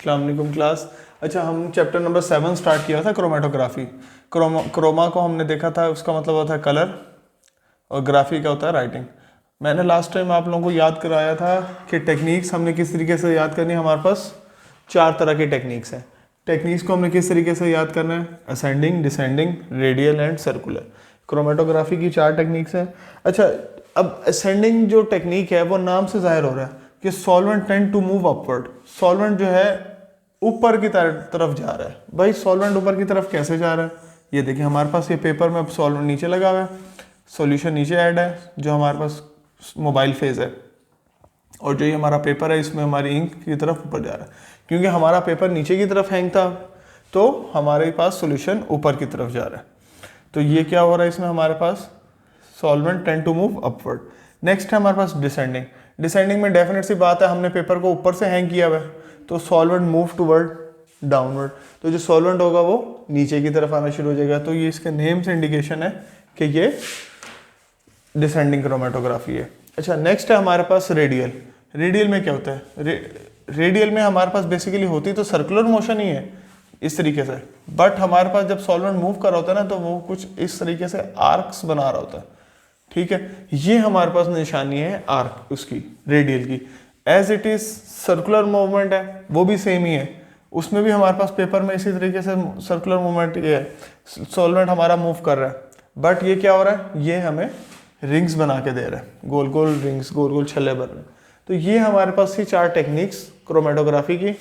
अस्सलाम वालेकुम क्लास। अच्छा, हम चैप्टर नंबर 7 स्टार्ट किया था क्रोमेटोग्राफी। क्रोमा को हमने देखा था, उसका मतलब होता है कलर, और ग्राफी क्या होता है राइटिंग। मैंने लास्ट टाइम आप लोगों को याद कराया था कि टेक्निक्स हमने किस तरीके से याद करनी है। हमारे पास 4 तरह की टेक्निक्स हैं। टेक्निक्स को हमने किस तरीके से याद करना है? Ascending, descending, radial and circular. Chromatography की 4 टेक्निक्स हैं। अच्छा, अब असेंडिंग जो टेक्निक है वो नाम से जाहिर हो रहा है कि solvent tend to move upward. Solvent जो है ऊपर की तरफ जा रहा है। भाई सॉल्वेंट ऊपर की तरफ कैसे जा रहा है? ये देखिए, हमारे पास ये पेपर में सॉल्वेंट नीचे लगा हुआ है, सॉल्यूशन नीचे ऐड है, जो हमारे पास मोबाइल फेज है, और जो ये हमारा पेपर है इसमें हमारी इंक की तरफ ऊपर जा रहा है। क्योंकि हमारा पेपर नीचे की तरफ हैंग था तो हमारे पास सॉल्यूशन ऊपर की तरफ जा रहा है। तो ये क्या हो रहा है इसमें हमारे पास? Solvent tend to move upward. Next है हमारे पास डिसेंडिंग। डिसेंडिंग में डेफिनेट सी बात है, हमने पेपर को ऊपर से हैंग किया हुआ है तो सॉल्वेंट मूव टूवर्ड डाउनवर्ड, तो जो सॉल्वेंट होगा वो नीचे की तरफ आना शुरू हो जाएगा। तो ये इसके नेम से इंडिकेशन है कि ये डिसेंडिंग क्रोमेटोग्राफी है। अच्छा, नेक्स्ट है हमारे पास रेडियल। रेडियल में क्या होता है? रेडियल में हमारे पास बेसिकली होती तो सर्कुलर मोशन ही है इस तरीके से, बट हमारे पास जब सॉल्वेंट मूव कर रहा होता है ना तो वो कुछ इस तरीके से आर्क्स बना रहा होता है। ठीक है, ये हमारे पास निशानी है आर्क उसकी, रेडियल की। As it is circular movement है वो भी सेम ही है, उसमें भी हमारे पास पेपर में इसी तरीके से सर्कुलर मूवमेंट ये है, सॉल्वेंट हमारा मूव कर रहा है, बट ये क्या हो रहा है? ये हमें रिंग्स बना के दे रहा है, गोल गोल रिंग्स, गोल गोल छल्ले बन रहे हैं। तो ये हमारे पास ही 4 टेक्निक्स क्रोमेटोग्राफी की।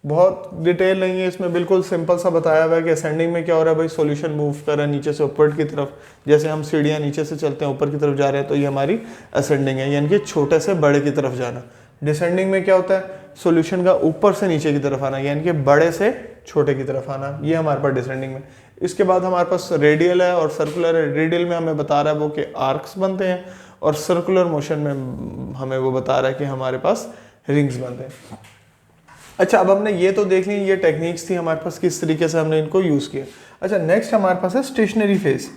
बहुत डिटेल नहीं है इसमें, बिल्कुल सिंपल सा बताया हुआ है कि असेंडिंग में क्या हो रहा है भाई, सॉल्यूशन मूव कर रहा है नीचे से ऊपर की तरफ। जैसे हम सीढ़ियाँ नीचे से चलते हैं ऊपर की तरफ जा रहे हैं तो ये हमारी असेंडिंग है, यानी कि छोटे से बड़े की तरफ जाना। डिसेंडिंग में क्या होता है? सॉल्यूशन का ऊपर से नीचे की तरफ आना, यानी कि बड़े से छोटे की तरफ आना, ये हमारे पास डिसेंडिंग में। इसके बाद हमारे पास रेडियल है और सर्कुलर है। रेडियल में हमें बता रहा है वो कि आर्क्स बनते हैं, और सर्कुलर मोशन में हमें वो बता रहा है कि हमारे पास रिंग्स बनते हैं। अच्छा, अब हमने ये तो देख ली, ये टेक्निक्स थी हमारे पास, किस तरीके से हमने इनको यूज़ किया। अच्छा, नेक्स्ट हमारे पास है स्टेशनरी फेज।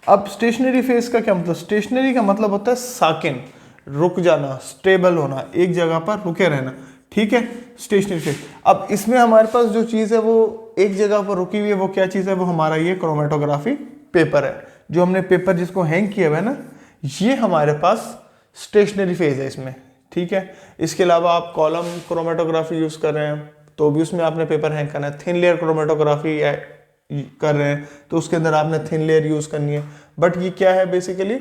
अब स्टेशनरी फेज का क्या मतलब? स्टेशनरी का मतलब होता है साकिन, रुक जाना, स्टेबल होना, एक जगह पर रुके रहना। ठीक है, स्टेशनरी फेज। अब इसमें हमारे पास जो चीज़ है वो एक जगह पर रुकी हुई है, वो क्या चीज़ है? वो हमारा ये क्रोमेटोग्राफी पेपर है, जो हमने पेपर जिसको हैंग किया हुआ है ना, ये हमारे पास स्टेशनरी फेज है इसमें। ठीक है, इसके अलावा आप कॉलम क्रोमेटोग्राफी यूज़ कर रहे हैं तो भी उसमें आपने पेपर हैंग करना है। थिन लेयर क्रोमेटोग्राफी कर रहे हैं तो उसके अंदर आपने थिन लेयर यूज़ करनी है। बट ये क्या है बेसिकली?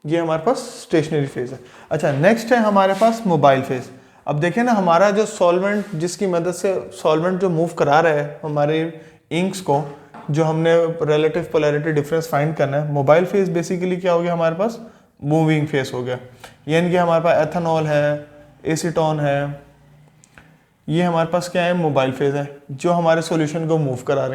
ये हमारे पास स्टेशनरी फेज है। अच्छा, नेक्स्ट है हमारे पास मोबाइल फेज। अब देखें ना, हमारा जो सॉल्वेंट, जिसकी मदद से सॉल्वेंट जो मूव करा रहा है हमारे इंक्स को, जो हमने रिलेटिव पोलैरिटी डिफरेंस फाइंड करना है, मोबाइल फेज बेसिकली क्या हो गया हमारे पास? मूविंग फेस हो गया। यानी कि हमारे पास एथेनॉल है, एसीटोन है, ये हमारे पास क्या है? मोबाइल फेज है, जो हमारे सॉल्यूशन को मूव करा रहे हैं।